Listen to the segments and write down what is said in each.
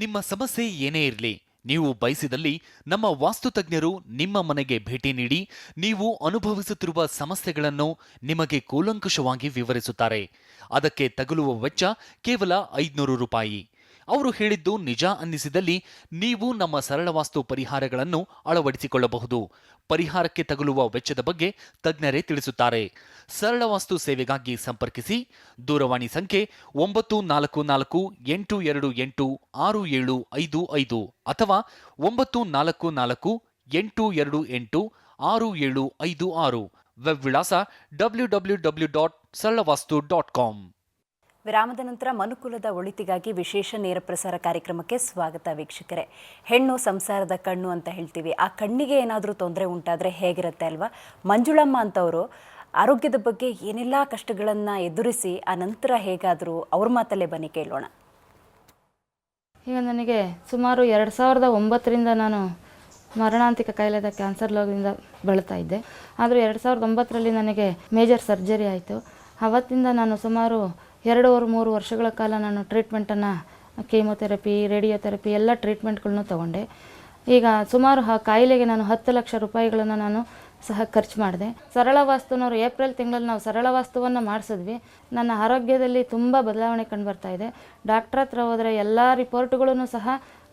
ನಿಮ್ಮ ಸಮಸ್ಯೆ ಏನೇ ಇರಲಿ, ನೀವು ಬಯಸಿದಲ್ಲಿ ನಮ್ಮ ವಾಸ್ತುತಜ್ಞರು ನಿಮ್ಮ ಮನೆಗೆ ಭೇಟಿ ನೀಡಿ ನೀವು ಅನುಭವಿಸುತ್ತಿರುವ ಸಮಸ್ಯೆಗಳನ್ನು ನಿಮಗೆ ಕೂಲಂಕುಷವಾಗಿ ವಿವರಿಸುತ್ತಾರೆ. ಅದಕ್ಕೆ ತಗುಲುವ ವೆಚ್ಚ ಕೇವಲ 500 ರೂಪಾಯಿ. ಅವರು ಹೇಳಿದ್ದು ನಿಜ ಅನ್ನಿಸಿದಲ್ಲಿ ನೀವು ನಮ್ಮ ಸರಳ ವಾಸ್ತು ಪರಿಹಾರಗಳನ್ನು ಅಳವಡಿಸಿಕೊಳ್ಳಬಹುದು. ಪರಿಹಾರಕ್ಕೆ ತಗುಲುವ ವೆಚ್ಚದ ಬಗ್ಗೆ ತಜ್ಞರೇ ತಿಳಿಸುತ್ತಾರೆ. ಸರಳ ವಾಸ್ತು ಸೇವೆಗಾಗಿ ಸಂಪರ್ಕಿಸಿ. ದೂರವಾಣಿ ಸಂಖ್ಯೆ 9428286755 ಅಥವಾ 9448286756. ವೆಬ್ ವಿಳಾಸ www.saralavastu.com. ವಿರಾಮದ ನಂತರ ಮನುಕುಲದ ಒಳಿತಿಗಾಗಿ ವಿಶೇಷ ನೇರ ಪ್ರಸಾರ ಕಾರ್ಯಕ್ರಮಕ್ಕೆ ಸ್ವಾಗತ ವೀಕ್ಷಕರೇ. ಹೆಣ್ಣು ಸಂಸಾರದ ಕಣ್ಣು ಅಂತ ಹೇಳ್ತೀವಿ. ಆ ಕಣ್ಣಿಗೆ ಏನಾದರೂ ತೊಂದರೆ ಉಂಟಾದರೆ ಹೇಗಿರುತ್ತೆ ಅಲ್ವಾ? ಮಂಜುಳಮ್ಮ ಅಂತವರು ಆರೋಗ್ಯದ ಬಗ್ಗೆ ಏನೆಲ್ಲ ಕಷ್ಟಗಳನ್ನು ಎದುರಿಸಿ ಆ ನಂತರ ಹೇಗಾದರೂ ಅವ್ರ ಮಾತಲ್ಲೇ ಬನ್ನಿ ಕೇಳೋಣ. ಈಗ ನನಗೆ ಸುಮಾರು 2009ರಿಂದ ನಾನು ಮರಣಾಂತಿಕ ಕಾಯಿಲೆದ ಕ್ಯಾನ್ಸರ್ ರೋಗದಿಂದ ಬಳಲ್ತಾ ಇದ್ದೆ. ಆದರೆ 2009ರಲ್ಲಿ ನನಗೆ ಮೇಜರ್ ಸರ್ಜರಿ ಆಯಿತು. ಆವತ್ತಿಂದ ನಾನು ಸುಮಾರು 2-3 ವರ್ಷಗಳ ಕಾಲ ನಾನು ಟ್ರೀಟ್ಮೆಂಟನ್ನು ಕೀಮೊಥೆರಪಿ, ರೇಡಿಯೋಥೆರಪಿ ಎಲ್ಲ ಟ್ರೀಟ್ಮೆಂಟ್ಗಳನ್ನು ತೊಗೊಂಡೆ. ಈಗ ಸುಮಾರು ಆ ಕಾಯಿಲೆಗೆ ನಾನು 10 ಲಕ್ಷ ರೂಪಾಯಿಗಳನ್ನು ನಾನು ಸಹ ಖರ್ಚು ಮಾಡಿದೆ. ಸರಳ ವಾಸ್ತುನವರು ಏಪ್ರಿಲ್ ತಿಂಗಳಲ್ಲಿ ನಾವು ಸರಳ ವಾಸ್ತುವನ್ನು ಮಾಡಿಸಿದ್ವಿ. ನನ್ನ ಆರೋಗ್ಯದಲ್ಲಿ ತುಂಬ ಬದಲಾವಣೆ ಕಂಡು ಬರ್ತಾ ಇದೆ. ಡಾಕ್ಟ್ರ್ ಹತ್ರ ಹೋದರೆ ಎಲ್ಲ ರಿಪೋರ್ಟ್ಗಳೂ ಸಹ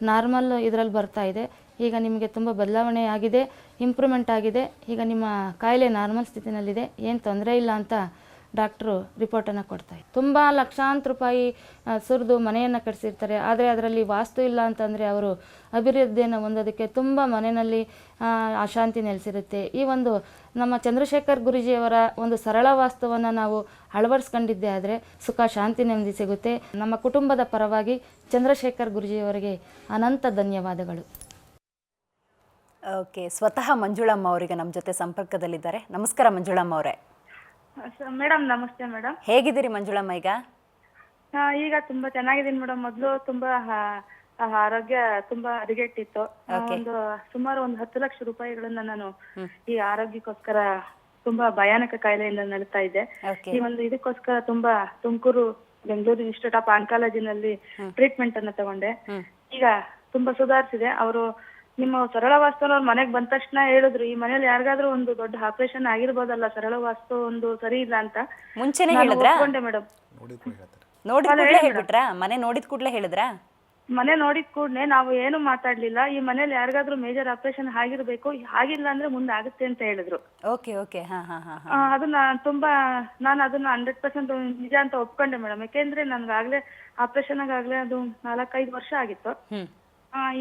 ನಾರ್ಮಲ್ ಇದರಲ್ಲಿ ಬರ್ತಾ ಇದೆ. ಈಗ ನಿಮಗೆ ತುಂಬ ಬದಲಾವಣೆ ಆಗಿದೆ, ಇಂಪ್ರೂವ್ಮೆಂಟ್ ಆಗಿದೆ. ಈಗ ನಿಮ್ಮ ಕಾಯಿಲೆ ನಾರ್ಮಲ್ ಸ್ಥಿತಿನಲ್ಲಿದೆ, ಏನು ತೊಂದರೆ ಇಲ್ಲ ಅಂತ ಡಾಕ್ಟ್ರು ರಿಪೋರ್ಟನ್ನು ಕೊಡ್ತಾರೆ. ತುಂಬ ಲಕ್ಷಾಂತರ ರೂಪಾಯಿ ಸುರಿದು ಮನೆಯನ್ನು ಕಟ್ಟಿಸಿರ್ತಾರೆ. ಆದರೆ ಅದರಲ್ಲಿ ವಾಸ್ತು ಇಲ್ಲ ಅಂತಂದರೆ ಅವರು ಅಭಿವೃದ್ಧಿಯನ್ನು ಹೊಂದೋದಕ್ಕೆ ತುಂಬ ಮನೆಯಲ್ಲಿ ಅಶಾಂತಿ ನೆಲೆಸಿರುತ್ತೆ. ಈ ಒಂದು ನಮ್ಮ ಚಂದ್ರಶೇಖರ್ ಗುರೂಜಿಯವರ ಒಂದು ಸರಳ ವಾಸ್ತುವನ್ನು ನಾವು ಅಳವಡಿಸ್ಕೊಂಡಿದ್ದೆ ಆದರೆ ಸುಖ, ಶಾಂತಿ, ನೆಮ್ಮದಿ ಸಿಗುತ್ತೆ. ನಮ್ಮ ಕುಟುಂಬದ ಪರವಾಗಿ ಚಂದ್ರಶೇಖರ್ ಗುರೂಜಿಯವರಿಗೆ ಅನಂತ ಧನ್ಯವಾದಗಳು. ಓಕೆ, ಸ್ವತಃ ಮಂಜುಳಮ್ಮ ಅವರಿಗೆ ನಮ್ಮ ಜೊತೆ ಸಂಪರ್ಕದಲ್ಲಿದ್ದಾರೆ. ನಮಸ್ಕಾರ ಮಂಜುಳಮ್ಮ ಅವರೇ. ಮೇಡಮ್ ನಮಸ್ತೆ ಮೇಡಮ್. ಹೇಗಿದ್ದೀರಿ ಮಂಜುಳಮ್ಮ? ಈಗ ತುಂಬಾ ಚೆನ್ನಾಗಿದ್ದೀನಿ ಮೇಡಮ್. ಮೊದಲು ತುಂಬಾ ಆರೋಗ್ಯ ತುಂಬಾ ಹದಗೆಟ್ಟಿತ್ತು. ಸುಮಾರು 10 ಲಕ್ಷ ರೂಪಾಯಿಗಳನ್ನ ನಾನು ಈ ಆರೋಗ್ಯಕ್ಕೋಸ್ಕರ ತುಂಬಾ ಭಯಾನಕ ಕಾಯಿಲೆಯಿಂದ ನರಳ್ತಾ ಇದ್ದೆ. ಈ ಒಂದು ಇದಕ್ಕೋಸ್ಕರ ತುಂಬಾ ತುಮಕೂರು, ಬೆಂಗಳೂರು ಇನ್ಸ್ಟಿಟ್ಯೂಟ್ ಆಫ್ ಆನ್ಕಾಲಜಿನಲ್ಲಿ ಟ್ರೀಟ್ಮೆಂಟ್ ಅನ್ನ ತಗೊಂಡೆ. ಈಗ ತುಂಬಾ ಸುಧಾರಿಸಿದೆ. ಅವರು ನಿಮ್ಮ ಸರಳ ವಾಸ್ತುನವ್ರ ಮನೆಗ್ ಬಂದ ತಕ್ಷಣ ಹೇಳಿದ್ರು, ಈ ಮನೇಲಿ ಯಾರಿಗಾದ್ರೂ ಒಂದು ದೊಡ್ಡ ಆಪರೇಷನ್ ಆಗಿರ್ಬೋದಲ್ಲ, ಸರಳ ವಾಸ್ತು ಒಂದು ಸರಿ ಇಲ್ಲ ಅಂತ. ಮುಂಚೆನೆ ಹೇಳಿದ್ರಾ ಮೇಡಮ್? ಮನೆ ನೋಡಿದ ಕೂಡಲೇ ಹೇಳಿದ್ರಾ? ಮನೆ ನೋಡಿದ ಕೂಡಲೇ ನಾವು ಏನು ಮಾತಾಡ್ಲಿಲ್ಲ. ಈ ಮನೇಲಿ ಯಾರಿಗಾದ್ರೂ ಮೇಜರ್ ಆಪರೇಷನ್ ಆಗಿರ್ಬೇಕು, ಆಗಿಲ್ಲ ಅಂದ್ರೆ ಮುಂದೆ ಆಗುತ್ತೆ ಅಂತ ಹೇಳಿದ್ರು. Okay okay. ಅದನ್ನ ನಾನು ಅದನ್ನ 100% ನಿಜ ಅಂತ ಒಪ್ಕೊಂಡೆ ಮೇಡಮ್. ಯಾಕೆಂದ್ರೆ ನನ್ಗಾಗ್ಲೇ ಆಪರೇಷನ್ ಆಗ್ಲೇ ಅದು 4-5 ವರ್ಷ ಆಗಿತ್ತು.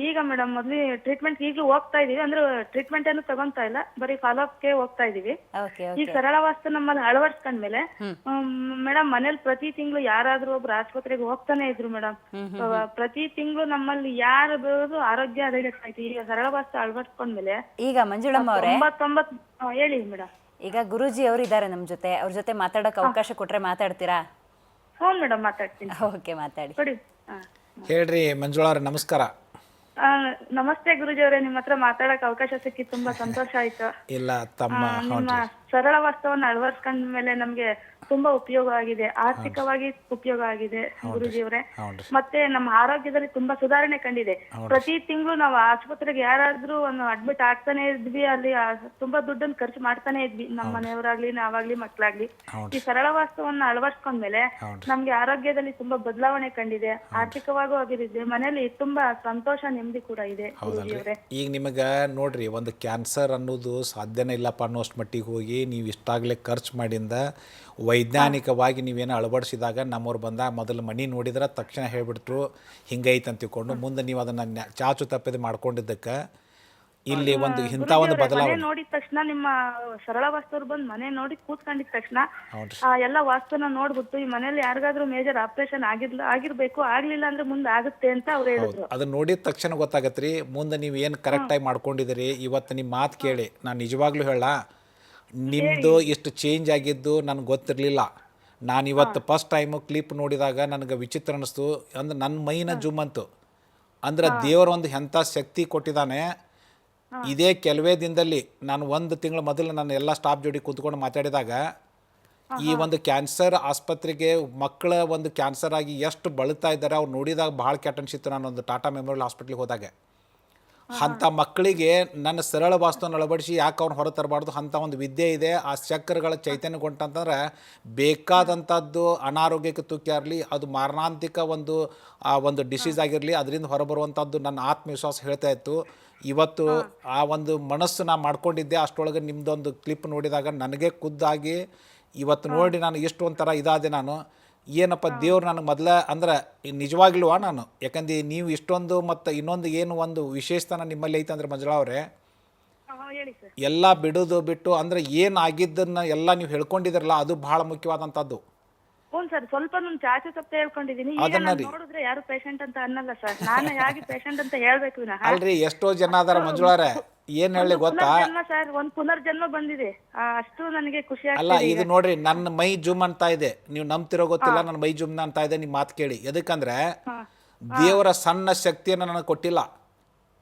ಈಗ ಮೇಡಮ್ ಮೊದ್ಲು ಟ್ರೀಟ್ಮೆಂಟ್ ಈಗಲೂ ಹೋಗ್ತಾ ಇದೀವಿ. ಅಂದ್ರೆ ಟ್ರೀಟ್ಮೆಂಟ್ ಏನು ತಗೊಂತಾ ಇಲ್ಲ, ಬರೀ ಫಾಲೋ ಅಪ್ಗೆ ಹೋಗ್ತಾ ಇದೀವಿ. ಈ ಸರಳ ವಾಸ್ತು ನಮ್ಮಲ್ಲಿ ಅಳವಡಿಸ್ಕೊಂಡ್ಮೇಲೆ ಮೇಡಮ್ ಮನೇಲಿ ಪ್ರತಿ ತಿಂಗಳು ಯಾರಾದ್ರೂ ಒಬ್ರು ಆಸ್ಪತ್ರೆಗೆ ಹೋಗ್ತಾನೆ ಇದ್ರು ಮೇಡಮ್. ಪ್ರತಿ ತಿಂಗಳು ನಮ್ಮಲ್ಲಿ ಯಾರು ಬರೋದು ಆರೋಗ್ಯ ಹದಗೆಟ್ಟಾಯ್ತು. ಈಗ ಸರಳ ವಾಸ್ತು ಅಳವಡಿಸ್ಕೊಂಡ್ಮೇಲೆ ಈಗ ಮಂಜುಳಮ್ಮ ಅವರೇ 99 ಹೇಳಿ ಮೇಡಮ್. ಈಗ ಗುರೂಜಿ ಅವರು ಇದ್ದಾರೆ ನಮ್ಮ ಜೊತೆ, ಅವ್ರ ಜೊತೆ ಮಾತಾಡಕ್ಕೆ ಅವಕಾಶ ಕೊಟ್ರೆ ಮಾತಾಡ್ತೀರಾ? ಹ್ಞೂ ಮೇಡಮ್ ಮಾತಾಡ್ತೀನಿ. ಓಕೆ, ಮಾತಾಡಿ. ಹೇಳ್ರಿ ಮಂಜುಳಾ, ನಮಸ್ಕಾರ. ನಮಸ್ತೆ ಗುರುಜಿ ಅವರೇ, ನಿಮ್ಮ ಹತ್ರ ಮಾತಾಡಕ್ ಅವಕಾಶ ಸಿಕ್ಕಿ ತುಂಬಾ ಸಂತೋಷ ಆಯ್ತು. ಇಲ್ಲ ತಮ್ಮ ನಿಮ್ಮ ಸರಳ ವಾಸ್ತವನ್ನ ಅಳವಡಿಸ್ಕೊಂಡ ಮೇಲೆ ನಮ್ಗೆ ತುಂಬಾ ಉಪಯೋಗ ಆಗಿದೆ, ಆರ್ಥಿಕವಾಗಿ ಉಪಯೋಗ ಆಗಿದೆ ಗುರುಜಿ ಅವರೇ. ಮತ್ತೆ ನಮ್ಮ ಆರೋಗ್ಯದಲ್ಲಿ ತುಂಬಾ ಸುಧಾರಣೆ ಕಂಡಿದೆ. ಪ್ರತಿ ತಿಂಗಳು ನಾವು ಆಸ್ಪತ್ರೆಗೆ ಯಾರಾದ್ರೂ ಒಂದು ಅಡ್ಮಿಟ್ ಆಗ್ತಾನೆ ಇದ್ವಿ, ಅಲ್ಲಿ ತುಂಬಾ ದುಡ್ಡನ್ನು ಖರ್ಚು ಮಾಡ್ತಾನೆ ಇದ್ವಿ, ನಮ್ಮ ಮನೆಯವರಾಗ್ಲಿ ನಾವಾಗ್ಲಿ ಮಕ್ಳಾಗ್ಲಿ. ಈ ಸರಳ ವಾಸ್ತವನ್ನ ಅಳವಡಿಸ್ಕೊಂಡ್ಮೇಲೆ ನಮ್ಗೆ ಆರೋಗ್ಯದಲ್ಲಿ ತುಂಬಾ ಬದಲಾವಣೆ ಕಂಡಿದೆ, ಆರ್ಥಿಕವಾಗೂ ಅಭಿವೃದ್ಧಿ, ಮನೇಲಿ ತುಂಬಾ ಸಂತೋಷ, ನೆಮ್ಮದಿ ಕೂಡ ಇದೆ ಗುರುಜಿ ಅವರೇ. ಈಗ ನಿಮಗ ನೋಡ್ರಿ, ಒಂದು ಕ್ಯಾನ್ಸರ್ ಅನ್ನೋದು ಸಾಧ್ಯನೇ ಇಲ್ಲಪ್ಪ ಅನ್ನೋಷ್ಟು ಮಟ್ಟಿಗೆ ಹೋಗಿ ನೀವು ಇಷ್ಟಾಗಲೇ ಖರ್ಚು ಮಾಡಿಂದ ವೈಜ್ಞಾನಿಕವಾಗಿ ನೀವೇನು ಅಳವಡಿಸಿದಾಗ ನಮ್ಮವ್ರು ಬಂದಾಗ ಮೊದಲು ಮನೆ ನೋಡಿದ್ರೆ ತಕ್ಷಣ ಹೇಳಿಬಿಟ್ರು ಹಿಂಗೈತೆ ಅಂತ ತಿಳ್ಕೊಂಡು ಮುಂದೆ ನೀವು ಅದನ್ನು ಚಾಚು ತಪ್ಪದೆ ಮಾಡ್ಕೊಂಡಿದ್ದಕ್ಕೆ ಇಲ್ಲಿ ಒಂದು ಇಂಥ ಒಂದು ಬದಲಾವಣೆ ನೋಡಿದ ತಕ್ಷಣ ನಿಮ್ಮ ಸರಳ ವಾಸ್ತವ್ರು ಬಂದು ಮನೆ ನೋಡಿ ಕೂತ್ಕೊಂಡಿದ ತಕ್ಷಣ ಎಲ್ಲ ವಾಸ್ತುನ ನೋಡ್ಬಿಟ್ಟು ಈ ಮನೇಲಿ ಯಾರಿಗಾದ್ರೂ ಮೇಜರ್ ಆಪರೇಷನ್ ಆಗಿರ್ಬೇಕು, ಆಗ್ಲಿಲ್ಲ ಅಂದ್ರೆ ಮುಂದೆ ಆಗುತ್ತೆ ಅಂತ ಅವ್ರು ಹೇಳಿದ್ರು. ಅದನ್ನ ನೋಡಿದ ತಕ್ಷಣ ಗೊತ್ತಾಗತ್ರಿ ಮುಂದೆ ನೀವು ಏನು ಕರೆಕ್ಟಾಗಿ ಮಾಡ್ಕೊಂಡಿದ್ದೀರಿ. ಇವತ್ತು ನಿಮ್ಮ ಮಾತು ಕೇಳಿ ನಾನು ನಿಜವಾಗ್ಲೂ ಹೇಳ, ನಿಮ್ಮದು ಇಷ್ಟು ಚೇಂಜ್ ಆಗಿದ್ದು ನನಗೆ ಗೊತ್ತಿರಲಿಲ್ಲ. ನಾನು ಇವತ್ತು ಫಸ್ಟ್ ಟೈಮು ಕ್ಲಿಪ್ ನೋಡಿದಾಗ ನನಗೆ ವಿಚಿತ್ರ ಅನ್ನಿಸ್ತು. ಅಂದ್ರೆ ನನ್ನ ಮೈನ ಜುಮ್ ಅಂತು. ಅಂದ್ರೆ ದೇವರು ಒಂದು ಎಂಥ ಶಕ್ತಿ ಕೊಟ್ಟಿದ್ದಾನೆ. ಇದೇ ಕೆಲವೇ ದಿನದಲ್ಲಿ ನಾನು 1 ತಿಂಗಳ ಮೊದಲು ನಾನು ಎಲ್ಲ ಸ್ಟಾಫ್ ಜೋಡಿ ಕೂತ್ಕೊಂಡು ಮಾತಾಡಿದಾಗ ಈ ಒಂದು ಕ್ಯಾನ್ಸರ್ ಆಸ್ಪತ್ರೆಗೆ ಮಕ್ಕಳ ಒಂದು ಕ್ಯಾನ್ಸರ್ ಆಗಿ ಎಷ್ಟು ಬಳಲ್ತಾ ಇದ್ದಾರೆ ಅವ್ರು ನೋಡಿದಾಗ ಭಾಳ ಕೆಟ್ಟ ಅನಿಸಿತ್ತು. ನಾನೊಂದು ಟಾಟಾ ಮೆಮೋರಿಯಲ್ ಹಾಸ್ಪಿಟ್ಲಿಗೆ ಹೋದಾಗ ಅಂಥ ಮಕ್ಕಳಿಗೆ ನನ್ನ ಸರಳ ವಾಸ್ತುವನ್ನು ಅಳವಡಿಸಿ ಯಾಕೆ ಅವ್ನು ಹೊರ ತರಬಾರ್ದು, ಅಂಥ ಒಂದು ವಿದ್ಯೆ ಇದೆ. ಆ ಚಕ್ರಗಳ ಚೈತನ್ಯಗೊಂಟಂತಂದ್ರೆ ಬೇಕಾದಂಥದ್ದು ಅನಾರೋಗ್ಯಕ್ಕೆ ತುಕ್ಕಾರಲಿ, ಅದು ಮಾರಣಾಂತಿಕ ಒಂದು ಡಿಸೀಸ್ ಆಗಿರಲಿ, ಅದರಿಂದ ಹೊರಬರುವಂಥದ್ದು ನನ್ನ ಆತ್ಮವಿಶ್ವಾಸ ಹೇಳ್ತಾ ಇತ್ತು. ಇವತ್ತು ಆ ಒಂದು ಮನಸ್ಸು ನಾನು ಮಾಡ್ಕೊಂಡಿದ್ದೆ. ಅಷ್ಟರೊಳಗೆ ನಿಮ್ಮದೊಂದು ಕ್ಲಿಪ್ ನೋಡಿದಾಗ ನನಗೆ ಖುದ್ದಾಗಿ ಇವತ್ತು ನೋಡಿ ನಾನು ಎಷ್ಟು ಒಂಥರ ಇದಾದೆ. ನಾನು ಏನಪ್ಪ ದೇವ್ರು ನನಗೆ ಮೊದಲ ಅಂದ್ರೆ ನಿಜವಾಗ್ಲೂ ನಾನು, ಯಾಕಂದ್ರೆ ನೀವು ಇಷ್ಟೊಂದು ಮತ್ತು ಇನ್ನೊಂದು ಏನು ಒಂದು ವಿಶೇಷತನ ನಿಮ್ಮಲ್ಲಿ ಐತೆ ಅಂದರೆ ಮಂಜುಳಾ ಅವರೇ, ಹೇಳಿ ಸರ್. ಎಲ್ಲ ಬಿಟ್ಟು ಅಂದರೆ ಏನು ಆಗಿದ್ದನ್ನು ಎಲ್ಲ ನೀವು ಹೇಳ್ಕೊಂಡಿದ್ದೀರಲ್ಲ, ಅದು ಭಾಳ ಮುಖ್ಯವಾದಂಥದ್ದು. ಹ್ಞೂ ಸರ್, ಸ್ವಲ್ಪ ನಾನು ಚಾಚು ತಪ್ಪು ಹೇಳ್ಕೊಂಡಿದ್ದೀನಿ. ಈಗ ನಾನು ನೋಡಿದ್ರೆ ಯಾರು ಪೇಷಂಟ್ ಅಂತ ಅನ್ನಲ್ಲ ಸರ್, ನಾನು ಹೇಗೆ ಪೇಷಂಟ್ ಅಂತ ಹೇಳ್ಬೇಕು ವಿನಃ. ಅಲ್ರಿ ಎಷ್ಟೋ ಜನ ಅದಾರ ಮಂಜುಳಾರೆ, ಏನು ಹೇಳಿ ಗೊತ್ತಾ ಸರ್, ಒಂದು ಪುನರ್ಜನ್ಮ ಬಂದಿದೆ, ಅಷ್ಟು ನನಗೆ ಖುಷಿ ಅಲ್ಲ. ಆಗ್ತದೆ. ಇದು ನೋಡ್ರಿ, ನನ್ನ ಮೈ ಜುಮ್ ಅಂತ ಇದೆ, ನೀವು ನಂಬ್ತಿರೋ ಗೊತ್ತಿಲ್ಲ, ನನ್ನ ಮೈ ಜುಮ್ ಅಂತ ಇದೆ. ನಿಮ್ಮ ಮಾತು ಕೇಳಿ, ಎದಕ್ಕಂದ್ರೆ ದೇವರ ಸಣ್ಣ ಶಕ್ತಿಯನ್ನು ನನಗೆ ಕೊಟ್ಟಿಲ್ಲ,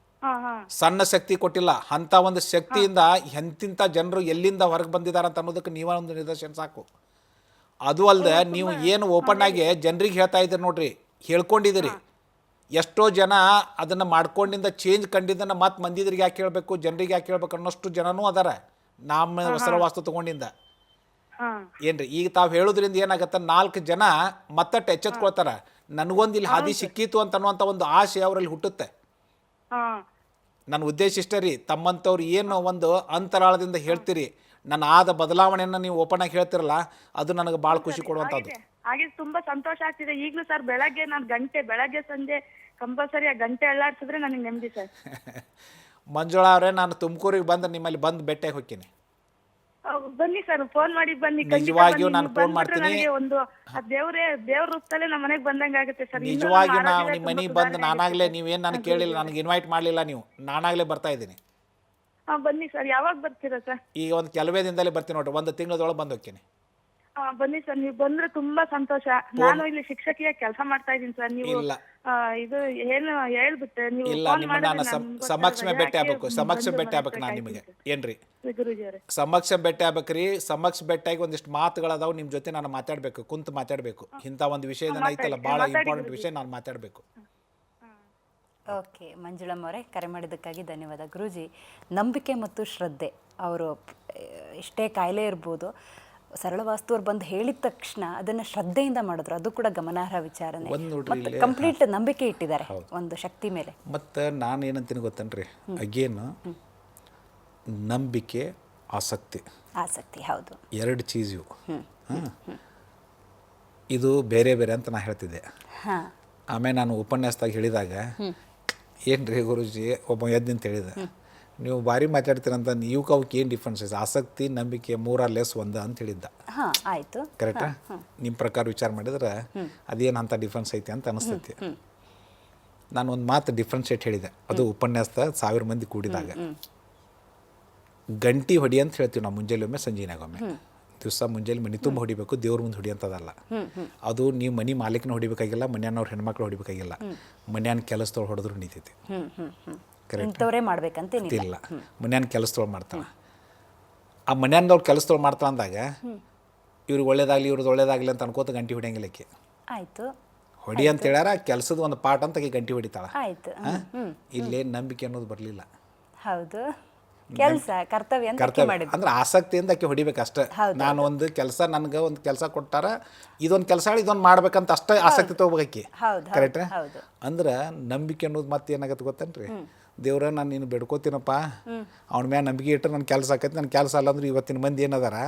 ಸಣ್ಣ ಶಕ್ತಿ ಕೊಟ್ಟಿಲ್ಲ. ಅಂಥ ಒಂದು ಶಕ್ತಿಯಿಂದ ಎಂತಿಂಥ ಜನರು ಎಲ್ಲಿಂದ ಹೊರಗೆ ಬಂದಿದ್ದಾರೆ ಅಂತ ಅನ್ನೋದಕ್ಕೆ ನೀವೇ ಒಂದು ನಿದರ್ಶನ ಸಾಕು. ಅದು ಅಲ್ಲದೆ ನೀವು ಏನು ಓಪನ್ ಆಗಿ ಜನರಿಗೆ ಹೇಳ್ತಾ ಇದ್ದೀರಿ ನೋಡ್ರಿ, ಹೇಳ್ಕೊಂಡಿದ್ದೀರಿ. ಎಷ್ಟೋ ಜನ ಅದನ್ನು ಮಾಡ್ಕೊಂಡಿಂದ ಚೇಂಜ್ ಕಂಡಿದ್ದನ್ನು ಮತ್ತೆ ಮಂದಿದ್ರಿಗೆ ಯಾಕೆ ಹೇಳ್ಬೇಕು, ಜನರಿಗೆ ಯಾಕೆ ಹೇಳ್ಬೇಕು ಅನ್ನೋಷ್ಟು ಜನನೂ ಅದಾರ ನಮ್ಮ ಹೊಸ ವಾಸ್ತು ತೊಗೊಂಡಿಂದ. ಏನ್ರಿ ಈಗ ತಾವು ಹೇಳೋದ್ರಿಂದ ಏನಾಗತ್ತೆ, 4 ಜನ ಮತ್ತಟ್ಟು ಎಚ್ಚೆತ್ಕೊಳ್ತಾರೆ, ನನಗೊಂದು ಇಲ್ಲಿ ಹಾದಿ ಸಿಕ್ಕಿತು ಅಂತ ಅನ್ನುವಂಥ ಒಂದು ಆಸೆ ಅವರಲ್ಲಿ ಹುಟ್ಟುತ್ತೆ. ನನ್ನ ಉದ್ದೇಶ ಇಷ್ಟ ರೀ, ತಮ್ಮಂಥವ್ರು ಏನು ಒಂದು ಅಂತರಾಳದಿಂದ ಹೇಳ್ತೀರಿ, ನನ್ನ ಆದ ಬದಲಾವಣೆಯನ್ನು ನೀವು ಓಪನ್ ಆಗಿ ಹೇಳ್ತಿರಲ್ಲ, ಅದು ನನಗೆ ಭಾಳ ಖುಷಿ ಕೊಡುವಂಥದ್ದು. ಹಾಗೆ ತುಂಬಾ ಸಂತೋಷ ಆಗ್ತಿದೆ. ಈಗಲೂ ಸರ್ ಬೆಳಗ್ಗೆ ನಾನು ಬೆಳಗ್ಗೆ ಸಂಜೆ ಕಂಪಲ್ಸರಿ ಆ ಗಂಟೆ ಅಲ್ಲಾಡ್ಸಿದ್ರೆ ನನಗೆ ನೆಮ್ಮದಿ ಸರ್. ಮಂಜುಳಾ ಅವರೇ, ನಾನು ತುಮಕೂರಿಗೆ ಬಂದು ನಿಮ್ಮಲ್ಲಿ ಬಂದು ಭೇಟಿಯಾಗಿ ಹೋಗ್ತೀನಿ. ಬನ್ನಿ ಸರ್, ಫೋನ್ ಮಾಡಿ ಬನ್ನಿ. ನಿಜವಾಗಿಯೂ ನಾನು ಫೋನ್ ಮಾಡ್ತೀನಿ. ಒಂದು ದೇವ್ರ ರೂಪದಲ್ಲೇ ನಮ್ಮ ಮನೆಗೆ ಬಂದಂಗ ಆಗುತ್ತೆ ಸರ್. ನಿಜವಾಗಿಯೂ ನಾವು ನಿಮ್ಮ ಮನೆಗೆ ಬಂದು ನಾನಾಗಲೇ, ನೀವೇನು ನನಗೆ ಕೇಳಿಲ್ಲ, ನನಗೆ ಇನ್ವೈಟ್ ಮಾಡಲಿಲ್ಲ ನೀವು, ನಾನಾಗಲೇ ಬರ್ತಾ ಇದ್ದೀನಿ. ಬನ್ನಿ ಸರ್, ಯಾವಾಗ ಬರ್ತೀರಾ ಸರ್? ಈಗ ಒಂದು ಕೆಲವೇ ದಿನದಲ್ಲಿ ಬರ್ತೀನಿ ನೋಡ್ರಿ, 1 ತಿಂಗಳದೊಳಗೆ ಬಂದು ಹೋಗ್ತೀನಿ. ಬನ್ನಿ ಸರ್, ನೀವು ಬಂದ್ರೆ ತುಂಬಾ ಸಂತೋಷ. ನಾನು ಇಲ್ಲಿ ಶಿಕ್ಷಕಿಯಾಗಿ ಕೆಲಸ ಮಾಡ್ತಾ ಇದ್ದೀನಿ ಸರ್. ನೀವು ಇದು ಏನು ಹೇಳ್ಬಿಟ್ಟೆ ನೀವು ಇಲ್ಲ, ನಿಮ್ಮ ನಾನು ಸಮಕ್ಷಮ ಭೇಟಿ ಆಗ್ಬೇಕು, ಸಮಕ್ಷಮ ಭೇಟಿ ಆಗ್ಬೇಕು ನಾನು ನಿಮಗೆ. ಏನ್ರಿ ಸಮಕ್ಷಮ ಭೇಟಿ ಆಗ್ಬೇಕ್ರಿ, ಸಮಕ್ಷ ಭೇಟಿಯಾಗಿ ಒಂದಿಷ್ಟು ಮಾತುಗಳದಾವು ನಿಮ್ಮ ಜೊತೆ ನಾನು ಮಾತಾಡಬೇಕು, ಕುಂತು ಮಾತಾಡಬೇಕು. ಇಂಥ ಒಂದು ವಿಷಯದ ಐತಲ್ಲ, ಭಾಳ ಇಂಪಾರ್ಟೆಂಟ್ ವಿಷಯ ನಾನು ಮಾತಾಡಬೇಕು. ಓಕೆ, ಮಂಜುಳಮ್ಮ ಅವರೇ, ಕರೆ ಮಾಡಿದ್ದಕ್ಕಾಗಿ ಧನ್ಯವಾದ. ಗುರೂಜಿ, ನಂಬಿಕೆ ಮತ್ತು ಶ್ರದ್ಧೆ, ಅವರು ಎಷ್ಟೇ ಕಾಯಿಲೆ ಇರ್ಬೋದು, ಸರಳ ವಾಸ್ತು ಅವ್ರು ಬಂದು ಹೇಳಿದ ತಕ್ಷಣ ಅದನ್ನು ಶ್ರದ್ಧೆಯಿಂದ ಮಾಡಿದ್ರು, ಅದು ಕೂಡ ಗಮನಾರ್ಹ ವಿಚಾರನೆ. ಮತ್ತು ಕಂಪ್ಲೀಟ್ ನಂಬಿಕೆ ಇಟ್ಟಿದ್ದಾರೆ ಒಂದು ಶಕ್ತಿ ಮೇಲೆ. ಮತ್ತು ನಾನು ಏನಂತೀನಿ ಗೊತ್ತೇನ್ರಿ, ಅಗೇನ್ ನಂಬಿಕೆ, ಆಸಕ್ತಿ, ಹೌದು, 2 ಚೀಸ್ ಇವು. ಇದು ಬೇರೆ ಬೇರೆ ಅಂತ ನಾನು ಹೇಳ್ತಿದ್ದೆ. ಆಮೇಲೆ ನಾನು ಉಪನ್ಯಾಸದಾಗ ಹೇಳಿದಾಗ, ಏನ್ರಿ ಗುರುಜಿ ಒಬ್ಬ ಎದ್ದು ಅಂತ ಹೇಳಿದೆ, ನೀವು ಭಾರಿ ಮಾತಾಡ್ತೀರಂತ, ಇವಕ್ಕೆ ಅವಕ್ಕೆ ಏನು ಡಿಫ್ರೆನ್ಸ್ ಇದೆ, ಆಸಕ್ತಿ ನಂಬಿಕೆ 3 ಅಂತ ಹೇಳಿದ್ದ. ಆಯಿತು, ಕರೆಕ್ಟಾ? ನಿಮ್ಮ ಪ್ರಕಾರ ವಿಚಾರ ಮಾಡಿದ್ರೆ ಅದೇನು ಅಂಥ ಡಿಫ್ರೆನ್ಸ್ ಐತೆ ಅಂತ ಅನಿಸ್ತೈತಿ. ನಾನು ಒಂದು ಮಾತು ಡಿಫ್ರೆನ್ಷಿಯೇಟ್ ಹೇಳಿದೆ, ಅದು ಉಪನ್ಯಾಸದ 1000 ಮಂದಿ ಕೂಡಿದಾಗ. ಗಂಟಿ ಹೊಡಿ ಅಂತ ಹೇಳ್ತೀವಿ ನಾವು, ಮುಂಜಾನೆ ಒಮ್ಮೆ ಸಂಜೆನಾಗೊಮ್ಮೆ. ದಿವಸ ಮುಂಜಾನೆ ಮನೆ ತುಂಬ ಹೊಡಿಬೇಕು, ದೇವ್ರ ಮುಂದೆ ಹೊಡಿ ಅಂತದಲ್ಲ. ಅದು ನೀವು ಮನೆ ಮಾಲೀಕನ ಹೊಡಿಬೇಕಾಗಿಲ್ಲ, ಮನ್ಯಾನವ್ರು ಹೆಣ್ಮಕ್ಳು ಹೊಡಿಬೇಕಾಗಿಲ್ಲ, ಮನ್ಯಾನ ಕೆಲಸದವ್ರು ಹೊಡೆದ್ರು ನಿಂತೈತಿ. ಇಂಥವರೇ ಮಾಡ್ಬೇಕಂತಿಲ್ಲ, ಮನ್ಯಾನ ಕೆಲಸದವ್ರು ಮಾಡ್ತಾಳೆ. ಆ ಮನ್ಯಾನದವ್ರು ಕೆಲಸದವ್ರು ಮಾಡ್ತಾಳೆ ಅಂದಾಗ ಇವ್ರಿಗೆ ಒಳ್ಳೇದಾಗಲಿ ಇವ್ರದ್ದು ಒಳ್ಳೇದಾಗಲಿ ಅಂತ ಅನ್ಕೋತ ಗಂಟೆ ಹೊಡಿಯಂಗಿಲ್ಲಕ್ಕೆ. ಆಯಿತು, ಹೊಡಿ ಅಂತ ಹೇಳ್ಯಾರ, ಕೆಲಸದ ಒಂದು ಪಾಠ ಅಂತ ಗಂಟೆ ಹೊಡಿತಾಳೆ. ಆಯಿತು, ಇಲ್ಲೇ ನಂಬಿಕೆ ಅನ್ನೋದು ಬರಲಿಲ್ಲ. ಹೌದು, ಕೆಲಸ ಕರ್ತವ್ಯ ಅಂದ್ರೆ ಆಸಕ್ತಿಯಿಂದ ಆಕೆ ಹೊಡಿಬೇಕು ಅಷ್ಟೇ. ನಾನು ಒಂದು ಕೆಲಸ, ನನಗೆ ಒಂದು ಕೆಲಸ ಕೊಟ್ಟಾರ, ಇದೊಂದು ಕೆಲಸ ಹೇಳಿ ಇದೊಂದು ಮಾಡ್ಬೇಕಂತ ಅಷ್ಟೇ ಆಸಕ್ತಿ ತಗೋಬೇಕಿ. ಕರೆಕ್ಟ್? ಅಂದ್ರೆ ನಂಬಿಕೆ ಅನ್ನೋದು ಮತ್ತೆ ಏನಾಗತ್ತೆ ಗೊತ್ತೇನ್ರಿ, ದೇವ್ರ ನಾನು ನೀನು ಬೇಡ್ಕೋತೀನಪ್ಪ, ಅವ್ನ ಮ್ಯಾಲ ನಂಬಿಕೆ ಇಟ್ಟರೆ ನನ್ನ ಕೆಲಸ ಆಕೈತಿ, ನನ್ನ ಕೆಲಸ ಅಲ್ಲ ಅಂದ್ರೆ ಇವತ್ತಿನ ಮಂದಿ ಏನದಾರ,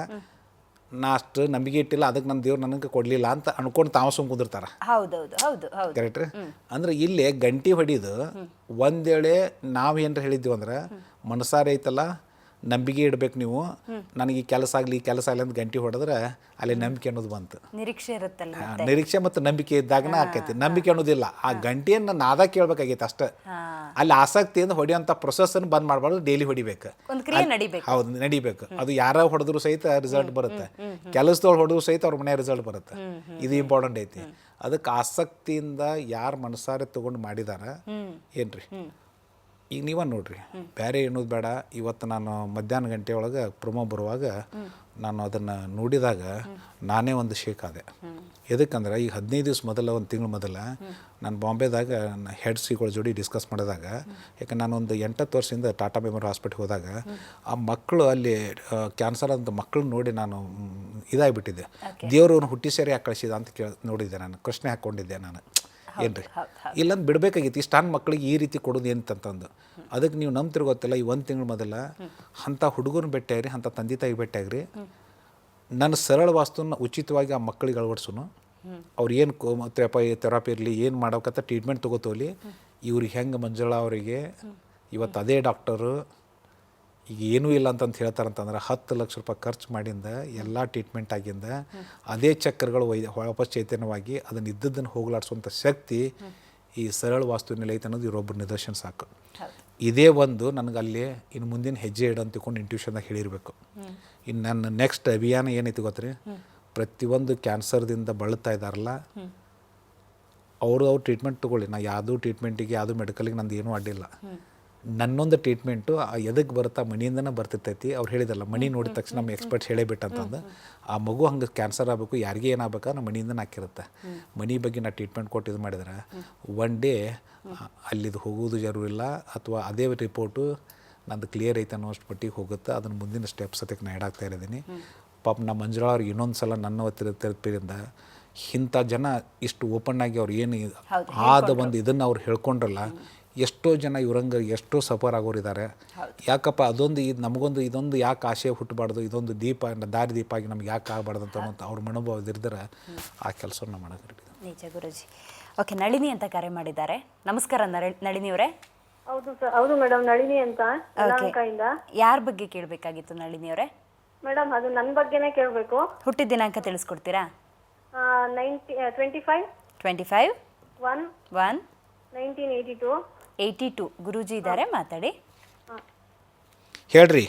ನಾ ಅಷ್ಟು ನಂಬಿಕೆ ಇಟ್ಟಿಲ್ಲ, ಅದಕ್ಕೆ ನನ್ನ ದೇವ್ರು ನನಗೆ ಕೊಡಲಿಲ್ಲ ಅಂತ ಅನ್ಕೊಂಡು ತಾವು ಸುಮ್ಮ ಕುಂದಿರ್ತಾರೆ. ಕರೆಕ್ಟ್? ಅಂದ್ರೆ ಇಲ್ಲಿ ಗಂಟಿ ಹೊಡಿದು ಒಂದು ವೇಳೆ ನಾವು ಏನಾರ ಹೇಳಿದ್ದೀವಿ ಅಂದ್ರೆ, ಮನಸಾರೆ ಐತಲ್ಲ, ನಂಬಿಕೆ ಇಡ್ಬೇಕು ನೀವು, ನನಗೆ ಈ ಕೆಲಸ ಆಗಲಿ ಅಂತ ಗಂಟೆ ಹೊಡೆದ್ರೆ ಅಲ್ಲಿ ನಂಬಿಕೆ ಅನ್ನೋದು ಬಂತು. ನಿರೀಕ್ಷೆ ಇರುತ್ತಲ್ಲ, ನಿರೀಕ್ಷೆ ಮತ್ತು ನಂಬಿಕೆ ಇದ್ದಾಗನ ಆಕೈತಿ. ನಂಬಿಕೆ ಅನ್ನೋದಿಲ್ಲ, ಆ ಗಂಟೆಯನ್ನು ನಾದ ಕೇಳ್ಬೇಕಾಗೈತೆ ಅಷ್ಟೇ. ಅಲ್ಲಿ ಆಸಕ್ತಿಯಿಂದ ಹೊಡಿಯೋಂಥ ಪ್ರೊಸೆಸ್ಸನ್ನು ಬಂದ್ ಮಾಡಬಾರ್ದು, ಡೈಲಿ ಹೊಡಿಬೇಕು. ಹೌದು, ನಡಿಬೇಕು. ಅದು ಯಾರ ಹೊಡೆದ್ರು ಸಹಿತ ರಿಸಲ್ಟ್ ಬರುತ್ತೆ, ಕೆಲಸದವ್ರು ಹೊಡೆದ್ರು ಸಹಿತ ಅವ್ರ ಮನೆ ರಿಸಲ್ಟ್ ಬರುತ್ತೆ. ಇದು ಇಂಪಾರ್ಟೆಂಟ್ ಐತಿ. ಅದಕ್ಕೆ ಆಸಕ್ತಿಯಿಂದ ಯಾರು ಮನಸಾರೆ ತಗೊಂಡು ಮಾಡಿದಾರ ಏನ್ರಿ, ಈಗ ನೀವ ನೋಡ್ರಿ, ಬೇರೆ ಏನೋದು ಬೇಡ. ಇವತ್ತು ನಾನು ಮಧ್ಯಾಹ್ನ ಗಂಟೆ ಒಳಗೆ ಪ್ರೊಮೋ ಬರುವಾಗ ನಾನು ಅದನ್ನು ನೋಡಿದಾಗ ನಾನೇ ಒಂದು ಶೇಕ್ ಆದೆ. ಎದಕ್ಕಂದ್ರೆ ಈಗ 15 ದಿವಸ ಮೊದಲ, ಒಂದು ತಿಂಗಳು ಮೊದಲ ನಾನು ಬಾಂಬೆದಾಗ ಹೆಡ್ ಸಿಗಳ ಜೋಡಿ ಡಿಸ್ಕಸ್ ಮಾಡಿದಾಗ, ಯಾಕೆ ನಾನೊಂದು 8-10 ವರ್ಷದಿಂದ ಟಾಟಾ ಮೆಮೋರಿಯಲ್ ಹಾಸ್ಪಿಟ್ಲ್ ಹೋದಾಗ ಆ ಮಕ್ಕಳು ಅಲ್ಲಿ ಕ್ಯಾನ್ಸರ್ ಅಂತ ಮಕ್ಕಳು ನೋಡಿ ನಾನು ಇದಾಗಿಬಿಟ್ಟಿದ್ದೆ. ದೇವರು ಹುಟ್ಟಿ ಸೇರಿ ಯಾಕೆ ಕಳಿಸಿದ ಅಂತ ನೋಡಿದ್ದೆ, ನಾನು ಪ್ರಶ್ನೆ ಹಾಕ್ಕೊಂಡಿದ್ದೆ ನಾನು. ಏನ್ರಿ ಇಲ್ಲಂದು ಬಿಡಬೇಕಾಗಿತ್ತು, ಇಷ್ಟು ನನ್ನ ಮಕ್ಕಳಿಗೆ ಈ ರೀತಿ ಕೊಡೋದು ಏನಂತಂದು. ಅದಕ್ಕೆ ನೀವು ನಂಬ್ತಿರೋ ಗೊತ್ತಿಲ್ಲ, ಈ 1 ತಿಂಗಳು ಮೊದಲ ಅಂಥ ಹುಡುಗರನ್ನ ಭೇಟಿಯಾಗ್ರಿ, ಅಂಥ ತಂದೆ ತಾಯಿ ಭೇಟಿಯಾಗ್ರಿ, ನನ್ನ ಸರಳ ವಾಸ್ತುನ ಉಚಿತವಾಗಿ ಆ ಮಕ್ಕಳಿಗೆ ಅಳವಡಿಸೋನು. ಅವ್ರು ಏನು ಥೆರಪಿ ಇರಲಿ, ಏನು ಮಾಡೋಕತ್ತ ಟ್ರೀಟ್ಮೆಂಟ್ ತೊಗೋತೋಲಿ. ಇವ್ರಿಗೆ ಹೆಂಗೆ ಮಂಜುಳಾ ಅವರಿಗೆ ಇವತ್ತು ಅದೇ ಡಾಕ್ಟರು ಈಗ ಏನೂ ಇಲ್ಲ ಅಂತಂತ ಹೇಳ್ತಾರಂತಂದ್ರೆ 10 ಲಕ್ಷ ರೂಪಾಯಿ ಖರ್ಚು ಮಾಡಿಂದ ಎಲ್ಲ ಟ್ರೀಟ್ಮೆಂಟ್ ಆಗಿಂದ ಅದೇ ಚಕ್ರಗಳು ವಾಪಸ್ ಚೈತನ್ಯವಾಗಿ ಅದನ್ನು ಇದ್ದದ್ದನ್ನು ಹೋಗಲಾಡಿಸುವಂಥ ಶಕ್ತಿ ಈ ಸರಳ ವಾಸ್ತುವಿನಲ್ಲಿ ಐತೆ ಅನ್ನೋದು ಇವರೊಬ್ಬರು ನಿದರ್ಶನ ಸಾಕು. ಇದೇ ಒಂದು ನನಗಲ್ಲಿ ಇನ್ನು ಮುಂದಿನ ಹೆಜ್ಜೆ ಇಡು ಅಂತ ತಿಳ್ಕೊಂಡು ಇಂಟ್ಯೂಷನ್ದಾಗ ಹೇಳಿರಬೇಕು. ಇನ್ನು ನನ್ನ ನೆಕ್ಸ್ಟ್ ಅಭಿಯಾನ ಏನೈತಿ ಗೊತ್ತ್ರಿ, ಪ್ರತಿಯೊಂದು ಕ್ಯಾನ್ಸರ್ದಿಂದ ಬಳಲ್ತಾ ಇದ್ದಾರಲ್ಲ ಅವ್ರು ಟ್ರೀಟ್ಮೆಂಟ್ ತೊಗೊಳ್ಳಿ. ನಾ ಯಾವುದೂ ಟ್ರೀಟ್ಮೆಂಟಿಗೆ ಯಾವುದೂ ಮೆಡಿಕಲಿಗೆ ನಂದು ಏನೂ ಅಡ್ಡಿಲ್ಲ. ನನ್ನೊಂದು ಟ್ರೀಟ್ಮೆಂಟು ಎದಕ್ಕೆ ಬರುತ್ತಾ ಮನೆಯಿಂದನೇ ಬರ್ತಿರ್ತೈತಿ. ಅವ್ರು ಹೇಳಿದಲ್ಲ, ಮನೆ ನೋಡಿದ ತಕ್ಷಣ ನಮ್ಮ ಎಕ್ಸ್ಪರ್ಟ್ಸ್ ಹೇಳೇಬಿಟ್ಟಂತಂದು. ಆ ಮಗು ಹಂಗೆ ಕ್ಯಾನ್ಸರ್ ಆಗಬೇಕು, ಯಾರಿಗೆ ಏನಾಗಬೇಕು ನಮ್ಮ ಮನೆಯಿಂದನೇ ಹಾಕಿರುತ್ತೆ. ಮನೆ ಬಗ್ಗೆ ನಾ ಟ್ರೀಟ್ಮೆಂಟ್ ಕೊಟ್ಟು ಇದು ಮಾಡಿದ್ರೆ ಒನ್ ಡೇ ಅಲ್ಲಿದು ಹೋಗೋದು ಜರೂರಿಲ್ಲ, ಅಥವಾ ಅದೇ ರಿಪೋರ್ಟು ನಂದು ಕ್ಲಿಯರ್ ಐತೆ ಅನ್ನೋ ಅಷ್ಟು ಮಟ್ಟಿಗೆ ಹೋಗುತ್ತೆ. ಅದನ್ನು ಮುಂದಿನ ಸ್ಟೆಪ್ಸ್ ಅದಕ್ಕೆ ನಾನು ಆ್ಯಡ್ ಆಗ್ತಾ ಇದ್ದೀನಿ. ಪಾಪ ನಮ್ಮ ಮಂಜುಳಾ ಅವ್ರಿಗೆ ಇನ್ನೊಂದು ಸಲ ನನ್ನ ಥೆರಪಿಯಿಂದ ಇಂಥ ಜನ ಇಷ್ಟು ಓಪನ್ ಆಗಿ ಅವ್ರು ಏನು ಆದ ಒಂದು ಇದನ್ನು ಅವ್ರು ಹೇಳ್ಕೊಂಡ್ರಲ್ಲ, ಎಷ್ಟೋ ಜನ ಇವ್ರಂಗೆ ಎಷ್ಟೋ ಸಫರ್ ಆಗೋರಿದ್ದಾರೆ. ಯಾಕಪ್ಪ ಅದೊಂದು ಇದು ನಮಗೊಂದು ಇದೊಂದು ಯಾಕೆ ಆಶಯ ಹುಟ್ಟಬಾರ್ದು, ಇದೊಂದು ದೀಪ ದಾರಿ ದೀಪ ಆಗಿ ನಮ್ಗೆ ಯಾಕೆ ಆಗಬಾರ್ದು ಅಂತ ಅವ್ರ ಮನೋಭಾವದಿರ್ದರೆ ಆ ಕೆಲಸವನ್ನು ಮಾಡೋದು. ನಿಜ ಗುರುಜಿ. ಓಕೆ, ನಳಿನಿ ಅಂತ ಕರೆ ಮಾಡಿದ್ದಾರೆ. ನಮಸ್ಕಾರ ನಳಿನಿ ಅವರೇ. ಹೌದು ಸರ್, ಹೌದು ಮೇಡಮ್, ನಳಿನಿ ಅಂತ ಯಲಹಂಕದಿಂದ. ಯಾರ ಬಗ್ಗೆ ಕೇಳಬೇಕಾಗಿತ್ತು ನಳಿನಿ ಅವರೇ? ಮೇಡಮ್ ಅದು ನನ್ನ ಬಗ್ಗೆನೇ ಕೇಳಬೇಕು. ಹುಟ್ಟಿದ ದಿನಾಂಕ ತಿಳಿಸ್ಕೊಡ್ತೀರಾ? 25/1/1982. 82. ಗುರೂಜಿ ಇದ್ದಾರೆ, ಮಾತಾಡಿ. ಹೇಳ್ರಿ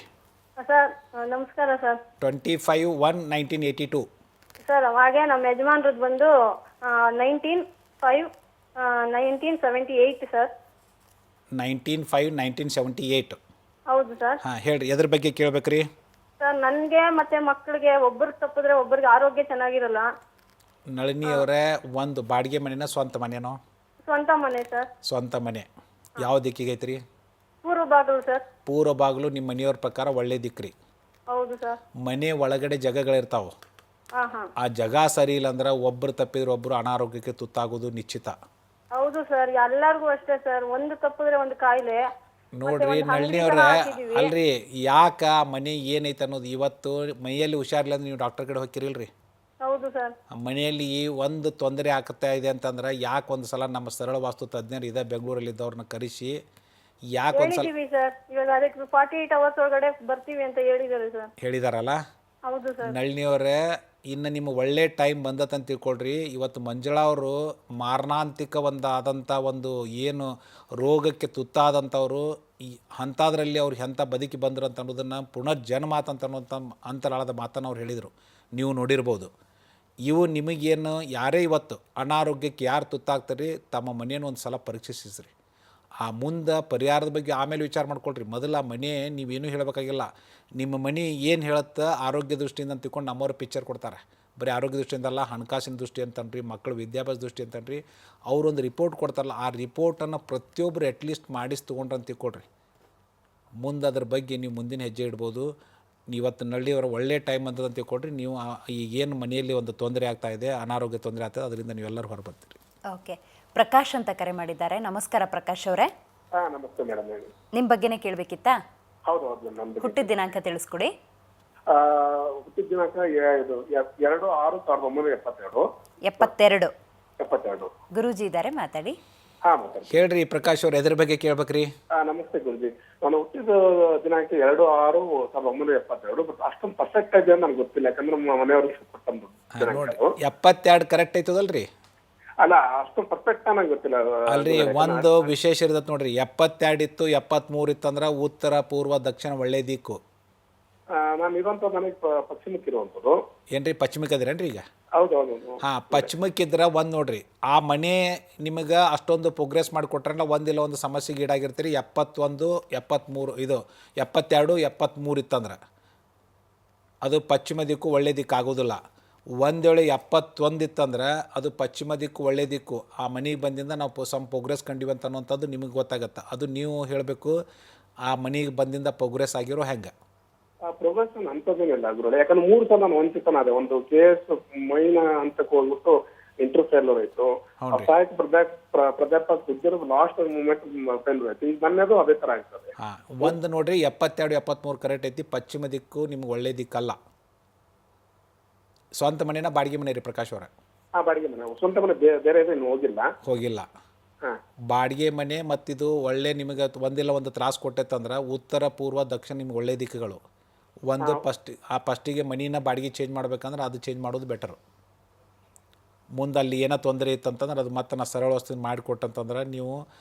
ಸರ್. ನಮಸ್ಕಾರ ಸರ್. 25/1/1982 ಸರ್. ಹಾಗೆ ನಮ್ಮ ಯಜಮಾನ್ರದ್ದು ಬಂದು 19/5/1978 ಸರ್. 19/5/1978. ಹೌದು ಸರ್. ಹಾಂ ಹೇಳ್ರಿ, ಎದ್ರ ಬಗ್ಗೆ ಕೇಳ್ಬೇಕ್ರಿ? ಸರ್, ನನಗೆ ಮತ್ತೆ ಮಕ್ಕಳಿಗೆ ಒಬ್ಬರಿಗೆ ತಪ್ಪಿದ್ರೆ ಒಬ್ಬರಿಗೆ ಆರೋಗ್ಯ ಚೆನ್ನಾಗಿರಲ್ಲ. ನಳಿನಿ ಅವರೇ, ಒಂದು ಬಾಡಿಗೆ ಮನೆನ ಸ್ವಂತ ಮನೆನೋ? ಸ್ವಂತ ಮನೆ ಸರ್. ಸ್ವಂತ ಮನೆ. ಯಾವ ದಿಕ್ಕಿಗೆ ಐತ್ರಿ? ಪೂರ್ವ ಬಾಗಿಲು ಸರ್. ಪೂರ್ವ ಬಾಗಿಲು ನಿಮ್ಮ ಮನೆಯವ್ರ ಪ್ರಕಾರ ಒಳ್ಳೆ ದಿಕ್ಕ್ರಿ. ಹೌದು ಸರ್. ಮನೆ ಒಳಗಡೆ ಜಗಗಳಿರ್ತಾವೆ. ಆ ಜಗ ಸರಿ ಇಲ್ಲ ಅಂದ್ರೆ ಒಬ್ಬರು ತಪ್ಪಿದ್ರೆ ಒಬ್ಬರು ಅನಾರೋಗ್ಯಕ್ಕೆ ತುತ್ತಾಗೋದು ನಿಶ್ಚಿತ. ಹೌದು ಸರ್, ಎಲ್ಲರಿಗೂ ಅಷ್ಟೇ ಸರ್. ಒಂದು ತಪ್ಪಿದ್ರೆ ಒಂದು ಕಾಯಿಲೆ. ನೋಡ್ರಿ ನಳಿನಿ ಅವ್ರೆ, ಅಲ್ರಿ ಯಾಕ ಮನೆ ಏನೈತೆ ಅನ್ನೋದು ಇವತ್ತು ಮೈಯಲ್ಲಿ ಹುಷಾರಿಲ್ಲ ಅಂದ್ರೆ ನೀವು ಡಾಕ್ಟರ್ ಕಡೆ ಹೋಗಿರಿಲ್ರಿ? ಹೌದು ಸರ್. ಮನೆಯಲ್ಲಿ ಒಂದು ತೊಂದರೆ ಆಗ್ತಾ ಇದೆ ಅಂತಂದ್ರೆ ಯಾಕೆ ಒಂದು ಸಲ ನಮ್ಮ ಸರಳ ವಾಸ್ತು ತಜ್ಞರು ಇದೆ ಬೆಂಗಳೂರಲ್ಲಿ ಇದ್ದವ್ರನ್ನ ಕರೆಸಿ ಯಾಕೆ ಒಂದು ಸಲ ಸರ್, ಇವಾಗ ಅದಕ್ಕೆ 48 ಅವರ್ಸ್ ಒಳಗಡೆ ಬರ್ತೀವಿ ಅಂತ ಹೇಳಿದ್ದಾರೆ ಸರ್. ಹೇಳಿದಾರಲ್ಲ? ಹೌದು ಸರ್. ನಳಿನಿಯವರೇ, ಇನ್ನು ನಿಮ್ಮ ಒಳ್ಳೆ ಟೈಮ್ ಬಂದತ್ತಂತ ತಿಳ್ಕೊಳ್ರಿ. ಇವತ್ತು ಮಂಜುಳಾ ಅವರು ಮಾರಣಾಂತಿಕ ಆದಂಥ ಒಂದು ಏನು ರೋಗಕ್ಕೆ ತುತ್ತಾದಂಥವ್ರು, ಈ ಅಂಥದ್ರಲ್ಲಿ ಅವ್ರು ಎಂಥ ಬದುಕಿ ಬಂದರು ಅಂತ ಅನ್ನೋದನ್ನು ಪುನರ್ಜನ್ಮ ಅಂತನ್ನುವಂಥ ಅಂತರಾಳದ ಮಾತನ್ನು ಅವ್ರು ಹೇಳಿದರು, ನೀವು ನೋಡಿರ್ಬೋದು. ಇವು ನಿಮಗೇನು ಯಾರೇ ಇವತ್ತು ಅನಾರೋಗ್ಯಕ್ಕೆ ಯಾರು ತುತ್ತಾಗ್ತಾರೆ ತಮ್ಮ ಮನೆಯನ್ನು ಒಂದು ಸಲ ಪರೀಕ್ಷಿಸಿಸ್ರಿ. ಆ ಮುಂದೆ ಪರಿಹಾರದ ಬಗ್ಗೆ ಆಮೇಲೆ ವಿಚಾರ ಮಾಡ್ಕೊಳ್ರಿ. ಮೊದಲು ಆ ಮನೆ ನೀವೇನು ಹೇಳಬೇಕಾಗಿಲ್ಲ. ನಿಮ್ಮ ಮನೆ ಏನು ಹೇಳುತ್ತೆ ಆರೋಗ್ಯ ದೃಷ್ಟಿಯಿಂದ ಅಂತ ತಿಳ್ಕೊಂಡು ನಮ್ಮವ್ರು ಪಿಕ್ಚರ್ ಕೊಡ್ತಾರೆ. ಬರೀ ಆರೋಗ್ಯ ದೃಷ್ಟಿಯಿಂದಲ್ಲ, ಹಣಕಾಸಿನ ದೃಷ್ಟಿ ಅಂತನ್ರಿ, ಮಕ್ಕಳ ವಿದ್ಯಾಭ್ಯಾಸ ದೃಷ್ಟಿ ಅಂತನ್ರಿ, ಅವರೊಂದು ರಿಪೋರ್ಟ್ ಕೊಡ್ತಾರಲ್ಲ, ಆ ರಿಪೋರ್ಟನ್ನು ಪ್ರತಿಯೊಬ್ಬರು ಅಟ್ಲೀಸ್ಟ್ ಮಾಡಿಸಿ ತೊಗೊಂಡ್ರೆ ಅಂತ ತಿಳ್ಕೊಳ್ರಿ. ಮುಂದೆ ಅದ್ರ ಬಗ್ಗೆ ನೀವು ಮುಂದಿನ ಹೆಜ್ಜೆ ಇಡ್ಬೋದು. ಇವತ್ತು ನಳ್ಳಿಯವರ ಒಳ್ಳೆ ಟೈಮ್ ಅಂತದಂತ ತಿಳ್ಕೊಳ್ರಿ. ನೀವು ಈಗೇನು ಮನೆಯಲ್ಲಿ ಒಂದು ತೊಂದರೆ ಆಗ್ತಾ ಇದೆ, ಅನಾರೋಗ್ಯ ತೊಂದರೆ ಆಗ್ತದೆ, ಅದರಿಂದ ನೀವೆಲ್ಲರೂ ಹೊರಬರ್ತೀರಿ. ಓಕೆ, ಪ್ರಕಾಶ್ ಅಂತ ಕರೆ ಮಾಡಿದ್ದಾರೆ. ನಮಸ್ಕಾರ ಪ್ರಕಾಶ್ ಅವರೇ. ನಮಸ್ತೆ ಮೇಡಮ್. ನಿಮ್ಮ ಬಗ್ಗೆನೇ ಕೇಳಬೇಕಿತ್ತಾ? ಹೌದು ಹೌದು, ನಮ್ದು ಹುಟ್ಟಿದ ದಿನಾಂಕ ತಿಳಿಸ್ಕೊಡಿ. ಹುಟ್ಟಿದ ದಿನಾಂಕ 2/6/1972. 72. ಗುರೂಜಿ ಇದ್ದಾರೆ, ಮಾತಾಡಿ. ಹೇಳ್ರಿ ಪ್ರಕಾಶ್ ಅವ್ರು, ಎದ್ರ ಬಗ್ಗೆ ಕೇಳ್ಬೇಕ್ರಿ? ನಮಸ್ತೆ ಗುರುಜಿ. ನಾನು ಹುಟ್ಟಿದ ದಿನಾಂಕ 2/6/1972. ಬಟ್ ಅಷ್ಟೊಂದು ಪರ್ಫೆಕ್ಟ್ ಆಗಿದೆ ನನಗೆ ಗೊತ್ತಿಲ್ಲ, ಯಾಕಂದ್ರೆ ಮನೆಯವ್ರಿಗೆ ಕೊಟ್ಟಂದು. 72 ಕರೆಕ್ಟ್ ಐತದಲ್ರಿ? ಅಲ್ಲ, ಅಷ್ಟೊಂದು ಪರ್ಫೆಕ್ಟ್ ನನಗೆ ಗೊತ್ತಿಲ್ಲ. ಅಲ್ರಿ, ಒಂದು ವಿಶೇಷ ಇರ್ತದೆ ನೋಡ್ರಿ. 72 ಇತ್ತು, 73 ಇತ್ತಂದ್ರೆ ಉತ್ತರ ಪೂರ್ವ ದಕ್ಷಿಣ ಒಳ್ಳೆ ದಿಕ್ಕು. ನಾನು ಇರುವಂತ ಮನೆಗೆ ಪಶ್ಚಿಮಕ್ಕಿರುವಂಥದ್ದು. ಏನ್ರಿ ಪಶ್ಚಿಮಕ್ಕದಿರೇನ್ರಿ ಈಗ? ಹೌದೌದು. ಹಾಂ, ಪಶ್ಚಿಮಕ್ಕಿದ್ರೆ ಒಂದು ನೋಡ್ರಿ, ಆ ಮನೆ ನಿಮಗೆ ಅಷ್ಟೊಂದು ಪ್ರೋಗ್ರೆಸ್ ಮಾಡಿಕೊಟ್ರಲ್ಲ ಒಂದಿಲ್ಲ ಒಂದು ಸಮಸ್ಯೆಗೆ ಈಡಾಗಿರ್ತೀರಿ. 71, 73 ಇದು 72, 73 ಇತ್ತಂದ್ರೆ ಅದು ಪಶ್ಚಿಮ ದಿಕ್ಕು ಒಳ್ಳೆ ದಿಕ್ಕು ಆಗೋದಿಲ್ಲ. ಒಂದು ವೇಳೆ 71 ಇತ್ತಂದ್ರೆ ಅದು ಪಶ್ಚಿಮ ದಿಕ್ಕು ಒಳ್ಳೆ ದಿಕ್ಕು, ಆ ಮನೆಗೆ ಬಂದಿಂದ ನಾವು ಸಮ್ ಪ್ರೋಗ್ರೆಸ್ ಕಂಡಿವಿ ಅಂತ ಅನ್ನೋಂಥದ್ದು ನಿಮಗೆ ಗೊತ್ತಾಗತ್ತೆ. ಅದು ನೀವು ಹೇಳಬೇಕು, ಆ ಮನೆಗೆ ಬಂದಿಂದ ಪ್ರೋಗ್ರೆಸ್ ಆಗಿರೋ ಹೆಂಗೆ. ಪ್ರೋಗ್ರೆಸ್ ಅಂಥದ್ದೇನಿಲ್ಲ ಗುರುಗಳೇ, ಯಾಕಂದ್ರೆ 3 ಸಲ ನಾನು ವಂಚಿತನ ಅದೇ. ಒಂದು ಕೇಸ್ ಮೈನ ಹಂತಕ್ಕೆ ಹೋಗ್ಬಿಟ್ಟು ಇಂಟರ್ವ್ಯೂ ಫೇಲ್ಯೂರ್ ಆಯಿತು, ಸಾಹಿತ್ಯ ಪ್ರಾಧ್ಯಾಪಕ ಹುದ್ದೆರು ಲಾಸ್ಟ್ ಮೂಮೆಂಟ್ ಫೇಲ್ಯೂರ್ ಆಯಿತು. ಈಗ ನನ್ನದು ಅದೇ ಥರ ಆಗ್ತದೆ. ಹಾಂ, ಒಂದು ನೋಡ್ರಿ 72, 73 ಕರೆಕ್ಟ್ ಐತಿ. ಪಶ್ಚಿಮ ದಿಕ್ಕು ನಿಮ್ಗೆ ಒಳ್ಳೆ ದಿಕ್ಕಲ್ಲ. ಸ್ವಂತ ಮನೆನ ಬಾಡಿಗೆ ಮನೆ ರೀ ಪ್ರಕಾಶ್ ಅವರ? ಬಾಡಿಗೆ ಮನೆ, ಸ್ವಂತ ಮನೆ ಬೇರೆ ಏನು ಹೋಗಿಲ್ಲ. ಬಾಡಿಗೆ ಮನೆ ಮತ್ತಿದು ಒಳ್ಳೆ ನಿಮಗೆ ಒಂದಿಲ್ಲ ಒಂದು ತ್ರಾಸು ಕೊಟ್ಟೈತಂದ್ರೆ ಉತ್ತರ ಪೂರ್ವ ದಕ್ಷಿಣ ನಿಮ್ಗೆ ಒಳ್ಳೆ ದಿಕ್ಕುಗಳು. ಒಂದು ಫಸ್ಟಿಗೆ ಮನಿನ ಬಾಡಿಗೆ ಚೇಂಜ್ ಮಾಡ್ಬೇಕಂದ್ರೆ ಅದು ಚೇಂಜ್ ಮಾಡೋದು ಬೆಟರು. ಮುಂದೆ ಅಲ್ಲಿ ಏನೋ ತೊಂದರೆ ಇತ್ತಂತಂದ್ರೆ ಅದು ಮತ್ತೆ ನಾನು ಸರಳ ವಸ್ತು ಮಾಡಿಕೊಟ್ಟಂತಂದ್ರೆ ನೀವು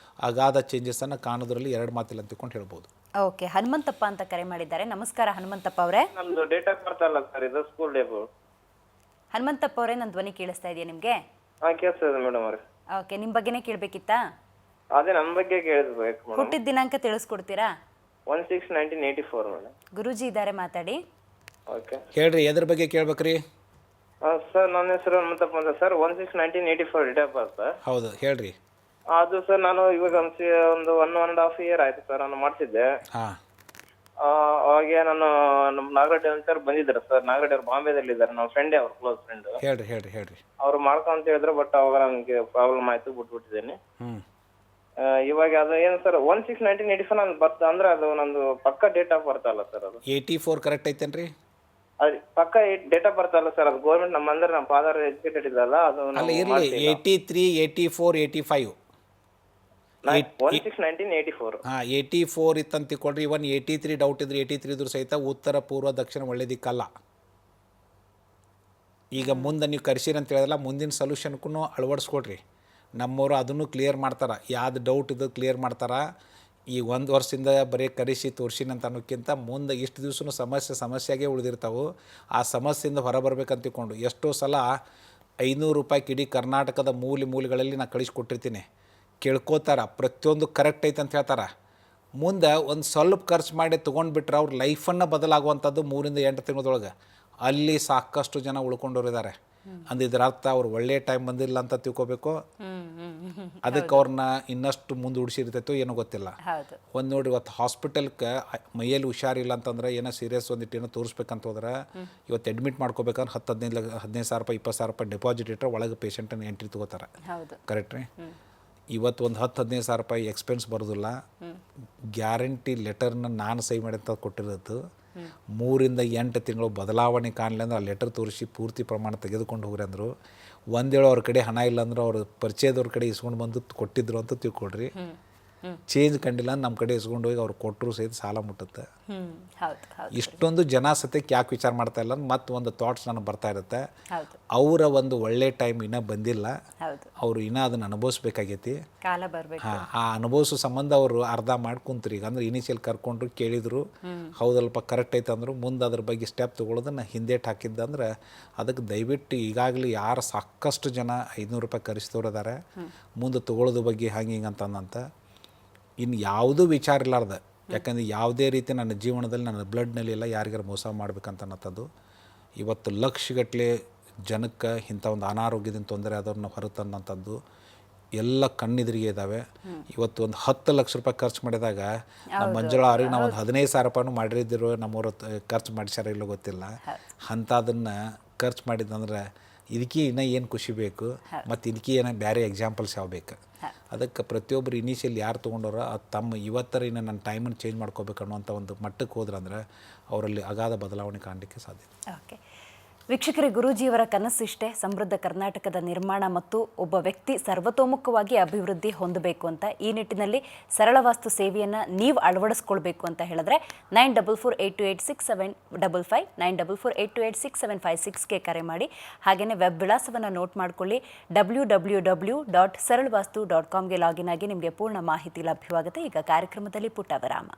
ಅಗಾಧ ಚೇಂಜಸನ್ನು ಕಾಣೋದ್ರಲ್ಲಿ 2 ಮಾತಿಲ್ಲ ಅಂತ ತಿಳ್ಕೊಂಡು ಹೇಳ್ಬೋದು. ಓಕೆ, ಹನುಮಂತಪ್ಪ ಅಂತ ಕರೆ ಮಾಡಿದ್ದಾರೆ. ನಮಸ್ಕಾರ ಹನುಮಂತಪ್ಪ ಅವರೇ. ನಮ್ದು ಡೇಟ್ ಆಫ್ ಬರ್ತ್ ಅಲ್ಲ ಸರ್, ಇದು ಸ್ಕೂಲ್ ಡೇ. ಹನುಮಂತಪ್ಪ ಅವರೇ, ನನ್ನ ಧ್ವನಿ ಕೇಳಿಸ್ತಾ ಇದೆಯಾ ನಿಮಗೆ? ಕೇಳಿಸ್ತದೆ ಮೇಡಮ್ ಅವ್ರೆ. ಓಕೆ, ನಿಮ್ಮ ಬಗ್ಗೆನೇ ಕೇಳಬೇಕಿತ್ತಾ? ಅದೇ ನಮ್ಮ ಬಗ್ಗೆ ಕೇಳಿಸ್ಬೇಕು ಮೇಡಮ್. ಹುಟ್ಟಿದ ದಿನಾಂಕ ತಿಳಿಸ್ಕೊಡ್ತೀರಾ? 1/6/1984 ಮೇಡಮ್. ಗುರೂಜಿ ಇದ್ದಾರೆ, ಮಾತಾಡಿ. ಓಕೆ, ಹೇಳ್ರಿ, ಎದ್ರ ಬಗ್ಗೆ ಕೇಳ್ಬೇಕ್ರಿ? ಸರ್ ನನ್ನ ಹೆಸರು ಹನುಮಂತಪ್ಪ ಅಂತ ಸರ್. 1/6/1984 date of birth. ಹೌದು, ಹೇಳ್ರಿ. ಅದು ಸರ್ ನಾನು ಇವಾಗ ಒಂದು 1.5 ಇಯರ್ ಆಯ್ತು ಸರ್ ನಾನು ಮಾಡ್ತಿದ್ದೆ. ಹಾಂ, ಅವಾಗೆ ನಾನು ನಮ್ಮ ನಾಗರೆಡ್ಡಿ ಅಂತ ಬಂದಿದ್ದಾರೆ ಸರ್. ನಾಗರೆಡ್ಡಿ ಅವ್ರು ಬಾಂಬೆದಲ್ಲಿ ಇದ್ದಾರೆ, ನಮ್ಮ ಫ್ರೆಂಡೇ, ಅವ್ರ ಕ್ಲೋಸ್ ಫ್ರೆಂಡ್. ಹೇಳ್ರಿ. ಅವ್ರು ಮಾಡ್ಕೊಂತ ಹೇಳಿದ್ರು, ಬಟ್ ಅವಾಗ ನನಗೆ ಪ್ರಾಬ್ಲಮ್ ಆಯ್ತು, ಬಿಟ್ಬಿಟ್ಟಿದ್ದೀನಿ. ಇವಾಗ ಅದು ಏನು ಸರ್ 1/6/1984 ನಾನು ಬರ್ತ ಅಂದ್ರೆ ಅದು ನಂದು ಪಕ್ಕ ಡೇಟ್ ಆಫ್ ಬರ್ತ್ ಅಲ್ಲ ಸರ್? ಅದು 84 ಕರೆಕ್ಟ್ ಐತೇನ್ರಿ? ಅದು ಪಕ್ಕ ಡೇಟ್ ಆಫ್ ಬರ್ತ್ ಅಲ್ಲ ಸರ್? ಅದು ಗೌರ್ಮೆಂಟ್ ನಮ್ಮ ಅಂದ್ರೆ ನಮ್ಮ ಫಾದರ್ ಎಜುಕೇಟೆಡ್ ಇದ್ದಲ್ಲ, ಅದು ಅಲ್ಲ ಇರಲಿ. 83, 84, 85. 1/6/1984. ಹಾಂ, 84 ಇತ್ತಂತ ತಿಳ್ಕೊಳ್ರಿ. ಇವನ್ 83 ಡೌಟ್ ಇದ್ರೆ 83 ಇದ್ರು ಸಹಿತ ಉತ್ತರ ಪೂರ್ವ ದಕ್ಷಿಣ ಒಳ್ಳೆ ದಿಕ್ಕಲ್ಲ. ಈಗ ಮುಂದೆ ನೀವು ಕರ್ಸಿರಿ ಅಂತ ಹೇಳಿದ್ರಲ್ಲ, ಮುಂದಿನ ಸೊಲ್ಯೂಷನ್ಗೂ ಅಳವಡಿಸ್ಕೊಡ್ರಿ. ನಮ್ಮವರು ಅದನ್ನು ಕ್ಲಿಯರ್ ಮಾಡ್ತಾರೆ. ಯಾವ್ದು ಡೌಟ್ ಇದು ಕ್ಲಿಯರ್ ಮಾಡ್ತಾರೆ. ಈ 1 ವರ್ಷದಿಂದ ಬರೀ ಕರೆಸಿ ತೋರಿಸಿನ ಅಂತ ಅನ್ನೋಕ್ಕಿಂತ ಮುಂದೆ ಇಷ್ಟು ದಿವಸನೂ ಸಮಸ್ಯೆಯಾಗೇ ಉಳಿದಿರ್ತಾವೆ. ಆ ಸಮಸ್ಯೆಯಿಂದ ಹೊರಬರ್ಬೇಕಂತ ತಿಳ್ಕೊಂಡು ಎಷ್ಟೋ ಸಲ 500 ರೂಪಾಯಿ ಇಡೀ ಕರ್ನಾಟಕದ ಮೂಲೆಗಳಲ್ಲಿ ನಾನು ಕಳಿಸ್ಕೊಟ್ಟಿರ್ತೀನಿ. ಕೇಳ್ಕೋತಾರೆ, ಪ್ರತಿಯೊಂದು ಕರೆಕ್ಟ್ ಐತೆ ಅಂತ ಹೇಳ್ತಾರೆ. ಮುಂದೆ ಒಂದು ಸ್ವಲ್ಪ ಖರ್ಚು ಮಾಡಿ ತೊಗೊಂಡ್ಬಿಟ್ರೆ ಅವ್ರ ಲೈಫನ್ನು ಬದಲಾಗುವಂಥದ್ದು 3 ರಿಂದ 8 ತಿಂಗಳೊಳಗೆ. ಅಲ್ಲಿ ಸಾಕಷ್ಟು ಜನ ಉಳ್ಕೊಂಡವ್ರಿದ್ದಾರೆ. ಅಂದಿದ್ರ ಅರ್ಥ ಅವ್ರು ಒಳ್ಳೆ ಟೈಮ್ ಬಂದಿಲ್ಲ ಅಂತ ತಿಳ್ಕೊಬೇಕು. ಅದಕ್ಕೆ ಅವ್ರನ್ನ ಇನ್ನಷ್ಟು ಮುಂದೆ ಉಡಿಸಿರ್ತೈತೋ ಏನೋ ಗೊತ್ತಿಲ್ಲ. ಒಂದು ನೋಡಿ, ಇವತ್ತು ಹಾಸ್ಪಿಟಲ್ಗೆ ಮೈಯಲ್ಲಿ ಹುಷಾರಿಲ್ಲ ಅಂತಂದ್ರೆ ಏನೋ ಸೀರಿಯಸ್ ಒಂದಿಟ್ಟು ಏನೋ ತೋರಿಸ್ಬೇಕಂತ ಹೋದ್ರೆ ಇವತ್ತು ಅಡ್ಮಿಟ್ ಮಾಡ್ಕೋಬೇಕಂದ್ರೆ 15,000 ರೂಪಾಯಿ 20,000 ರೂಪಾಯಿ ಡೆಪಾಸಿಟ್ ಇಟ್ಟರೆ ಒಳಗೆ ಪೇಷಂಟನ್ನು ಎಂಟ್ರಿ ತೊಗೋತಾರೆ. ಕರೆಕ್ಟ್ ರೀ? ಇವತ್ತು ಒಂದು 10,000-15,000 ರೂಪಾಯಿ ಎಕ್ಸ್ಪೆನ್ಸ್ ಬರೋದಿಲ್ಲ. ಗ್ಯಾರಂಟಿ ಲೆಟರ್ನ ನಾನು ಸಹಿ ಮಾಡಿಂತ ಕೊಟ್ಟಿರೋದು 3 ರಿಂದ 8 ತಿಂಗಳು ಬದಲಾವಣೆ ಕಾಣಲಿ ಅಂದ್ರೆ ಆ ಲೆಟರ್ ತೋರಿಸಿ ಪೂರ್ತಿ ಪ್ರಮಾಣ ತೆಗೆದುಕೊಂಡು ಹೋಗ್ರಿ ಅಂದರು. ಒಂದು ವೇಳೆ ಅವ್ರ ಕಡೆ ಹಣ ಇಲ್ಲ ಅಂದ್ರೆ ಅವ್ರ ಪರಿಚಯದವ್ರ ಕಡೆ ಇಸ್ಕೊಂಡು ಬಂದು ಕೊಟ್ಟಿದ್ರು ಅಂತ ತಿಳ್ಕೊಡ್ರಿ. ಚೇಂಜ್ ಕಂಡಿಲ್ಲ ನಮ್ಮ ಕಡೆ ಇಸ್ಕೊಂಡು ಹೋಗಿ ಅವ್ರು ಕೊಟ್ಟರು ಸಹಿತ ಸಾಲ ಮುಟ್ಟುತ್ತೆ. ಇಷ್ಟೊಂದು ಜನ ಸತ್ಯಕ್ಕೆ ಯಾಕೆ ವಿಚಾರ ಮಾಡ್ತಾ ಇಲ್ಲ ಮತ್ತು ಒಂದು ಥಾಟ್ಸ್ ನನಗೆ ಬರ್ತಾ ಇರುತ್ತೆ. ಅವರ ಒಂದು ಒಳ್ಳೆ ಟೈಮ್ ಇನ್ನೂ ಬಂದಿಲ್ಲ, ಅವರು ಇನ್ನೂ ಅದನ್ನು ಅನುಭವಿಸ್ಬೇಕಾಗೈತಿ. ಹಾಂ, ಆ ಅನುಭವಿಸೋ ಸಂಬಂಧ ಅವರು ಅರ್ಧ ಮಾಡಿ ಕುಂತ್ರಿ. ಈಗ ಅಂದ್ರೆ ಇನಿಷಿಯಲ್ ಕರ್ಕೊಂಡ್ರು, ಕೇಳಿದ್ರು, ಹೌದಲ್ಪ ಕರೆಕ್ಟ್ ಐತೆ ಅಂದರು. ಮುಂದೆ ಅದ್ರ ಬಗ್ಗೆ ಸ್ಟೆಪ್ ತೊಗೊಳೋದನ್ನು ಹಿಂದೇಟ್ ಹಾಕಿದ್ದಂದ್ರೆ ಅದಕ್ಕೆ ದಯವಿಟ್ಟು ಈಗಾಗಲೇ ಯಾರು ಸಾಕಷ್ಟು ಜನ 500 ರೂಪಾಯಿ ಕರೆಸ್ತವ್ರು ಇದ್ದಾರೆ, ಮುಂದೆ ತೊಗೊಳೋದ್ರ ಬಗ್ಗೆ ಹಿಂಗೆ ಅಂತಂದಂತ ಇನ್ನು ಯಾವುದೂ ವಿಚಾರ ಇಲ್ಲಾರ್ದ. ಯಾಕಂದರೆ ಯಾವುದೇ ರೀತಿ ನನ್ನ ಜೀವನದಲ್ಲಿ ನನ್ನ ಬ್ಲಡ್ನಲ್ಲಿ ಎಲ್ಲ ಯಾರಿಗಾರು ಮೋಸ ಮಾಡ್ಬೇಕಂತ ಅನ್ನೋದು. ಇವತ್ತು ಲಕ್ಷಗಟ್ಟಲೆ ಜನಕ್ಕೆ ಇಂಥ ಒಂದು ಅನಾರೋಗ್ಯದಿಂದ ತೊಂದರೆ ಆದವ್ರನ್ನ ಹೊರತಂದಂಥದ್ದು ಎಲ್ಲ ಕಣ್ಣೆದುರಿಗೆ ಇದ್ದಾವೆ. ಇವತ್ತು ಒಂದು 10 ಲಕ್ಷ ರೂಪಾಯಿ ಖರ್ಚು ಮಾಡಿದಾಗ ನಮ್ಮ ಮಂಜುಳಾ ಅವ್ರಿಗೆ ನಾವು ಒಂದು 15,000 ರೂಪಾಯಿನೂ ಮಾಡಿದ್ರು ನಮ್ಮವ್ರು ಖರ್ಚು ಮಾಡಿಸ್ಯಾರ ಇಲ್ಲೋ ಗೊತ್ತಿಲ್ಲ. ಅಂಥದನ್ನು ಖರ್ಚು ಮಾಡಿದಂದ್ರೆ ಇದಕ್ಕೆ ಇನ್ನೂ ಏನು ಖುಷಿ ಬೇಕು ಮತ್ತು ಇದಕ್ಕೆ ಏನೋ ಬೇರೆ ಎಕ್ಸಾಂಪಲ್ಸ್ ಯಾವ ಬೇಕು. ಅದಕ್ಕೆ ಪ್ರತಿಯೊಬ್ಬರು ಇನಿಷಿಯಲ್ ಯಾರು ತೊಗೊಂಡವ್ರ ಅದು ತಮ್ಮ ಇವತ್ತರ ಇನ್ನು ನನ್ನ ಟೈಮನ್ನು ಚೇಂಜ್ ಮಾಡ್ಕೋಬೇಕು ಅನ್ನೋಂಥ ಒಂದು ಮಟ್ಟಕ್ಕೆ ಹೋದ್ರಂದ್ರೆ ಅವರಲ್ಲಿ ಅಗಾಧ ಬದಲಾವಣೆ ಕಾಣಲಿಕ್ಕೆ ಸಾಧ್ಯ. ಓಕೆ ವೀಕ್ಷಕರೇ, ಗುರೂಜಿಯವರ ಕನಸಿಷ್ಟೇ, ಸಮೃದ್ಧ ಕರ್ನಾಟಕದ ನಿರ್ಮಾಣ ಮತ್ತು ಒಬ್ಬ ವ್ಯಕ್ತಿ ಸರ್ವತೋಮುಖವಾಗಿ ಅಭಿವೃದ್ಧಿ ಹೊಂದಬೇಕು ಅಂತ. ಈ ನಿಟ್ಟಿನಲ್ಲಿ ಸರಳ ವಾಸ್ತು ಸೇವೆಯನ್ನು ನೀವು ಅಳವಡಿಸ್ಕೊಳ್ಬೇಕು ಅಂತ ಹೇಳಿದ್ರೆ 9448286755 9448286756ಗೆ ಕರೆ ಮಾಡಿ. ಹಾಗೆಯೇ ವೆಬ್ ವಿಳಾಸವನ್ನು ನೋಟ್ ಮಾಡಿಕೊಳ್ಳಿ. www.saralvastu.comಗೆ ಲಾಗಿನ್ ಆಗಿ ನಿಮಗೆ ಪೂರ್ಣ ಮಾಹಿತಿ ಲಭ್ಯವಾಗುತ್ತೆ. ಈಗ ಕಾರ್ಯಕ್ರಮದಲ್ಲಿ ಪುಟ್ಟ ವಿರಾಮ.